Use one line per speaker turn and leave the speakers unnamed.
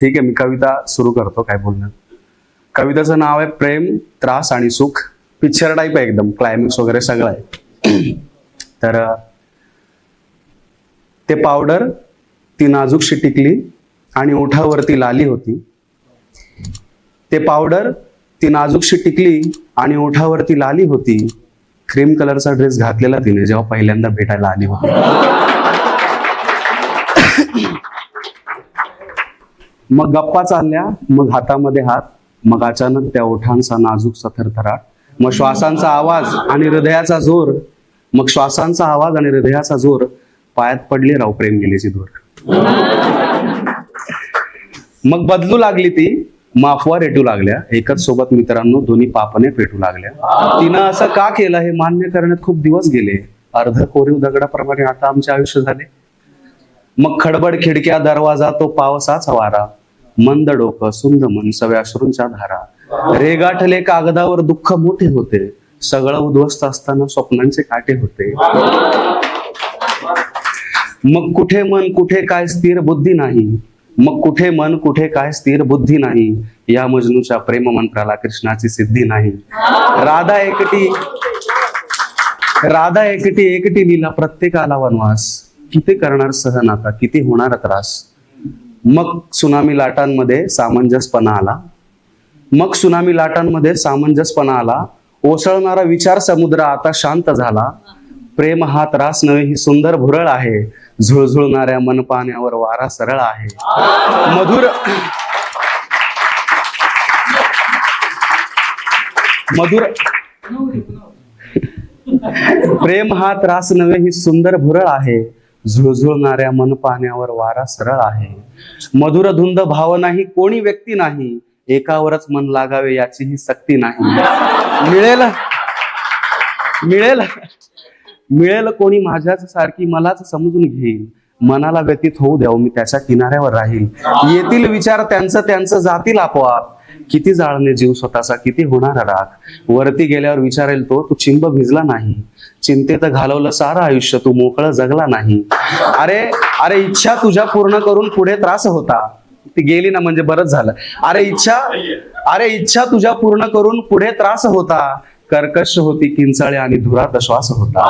ठीक आहे, मी कविता सुरू करतो. काय बोलणार? कवितेचं नाव आहे प्रेम, त्रास आणि सुख. पिक्चर टाईप आहे, एकदम क्लायमॅक्स वगैरे सगळं आहे. तर ते पावडर, ती नाजूकशी टिकली आणि ओठावरती लाली होती. ते पावडर, ती नाजूकशी टिकली आणि ओठावरती लाली होती. क्रीम कलरचा ड्रेस घातलेला तिने जेव्हा पहिल्यांदा भेटायला आली होती. मग गप्पा चालल्या, मग हातामध्ये हात, मग अचानक त्या ओठांचा नाजूकसा थरथराट, मग श्वासांचा आवाज आणि हृदयाचा जोर, मग श्वासांचा आवाज आणि हृदयाचा जोर, पायात पडली राव प्रेम गेल्याची दूर. मग बदलू लागली ती, माफवा रेटू लागल्या, एकच सोबत मित्रांनो दोन्ही पापने पेटू लागल्या. तिनं असं का केलं हे मान्य करण्यात खूप दिवस गेले, अर्ध कोरीव दगडाप्रमाणे आता आमचे आयुष्य झाले. मग खडबड खिडक्या, दरवाजा, तो पावसाचा वारा, मंद डोकं, सुंद मन, सव्या अश्रूंच्या धारा, रेगाठले कागदावर दुःख मोठे होते, सगळं उद्ध्वस्त असताना स्वप्नांचे काटे होते. मग कुठे मन, कुठे काय स्थिर बुद्धी नाही, मग कुठे मन, कुठे काय स्थिर बुद्धी नाही, या मजनूच्या प्रेम मंत्राला कृष्णाची सिद्धी नाही. राधा एकटी एकटी लिहिला प्रत्येकाला वनवास, किती करणार सहन आता, किती होणार त्रास. मग सुनामी लाटांमध्ये सामंजस्यपणा आला, मग सुनामी लाटांमध्ये सामंजस्यपणा आला, ओसळणारा विचार समुद्र आता शांत झाला. प्रेम हा त्रास नव्हे, ही सुंदर भुरळ आहे, झुळझुळणाऱ्या मन पाण्यावर वारा सरळ आहे. मधुर प्रेम हा त्रास नव्हे, ही सुंदर भुरळ आहे, झुळझुळणाऱ्या मन पाण्यावर वारा सरळ आहे. मधुर धुंद भावना ही कोणी व्यक्ती नाही, एकावरच मन लागावे याची ही सक्ती नाही. मिळेल कोणी माझ्याच सारखी मलाच समजून घेईल, मनाला व्यतीत होऊ द्याव मी त्याच्या किनाऱ्यावर राहील. येतील विचार त्यांचं जातील आपोआप, किती जाळणे जीव स्वतःचा, किती होणार राग. वरती गेल्यावर विचारेल तो, तू चिंब भिजला नाही, चिंतेत घालवलं सारं आयुष्य, तू मोकळं जगला नाही. अरे इच्छा तुझ्या पूर्ण करून पुढे त्रास होता. ती गेली ना म्हणजे बरंच झालं. अरे इच्छा तुझ्या पूर्ण करून पुढे त्रास होता, कर्कश होती किंचाळे आणि धुरात श्वास होता.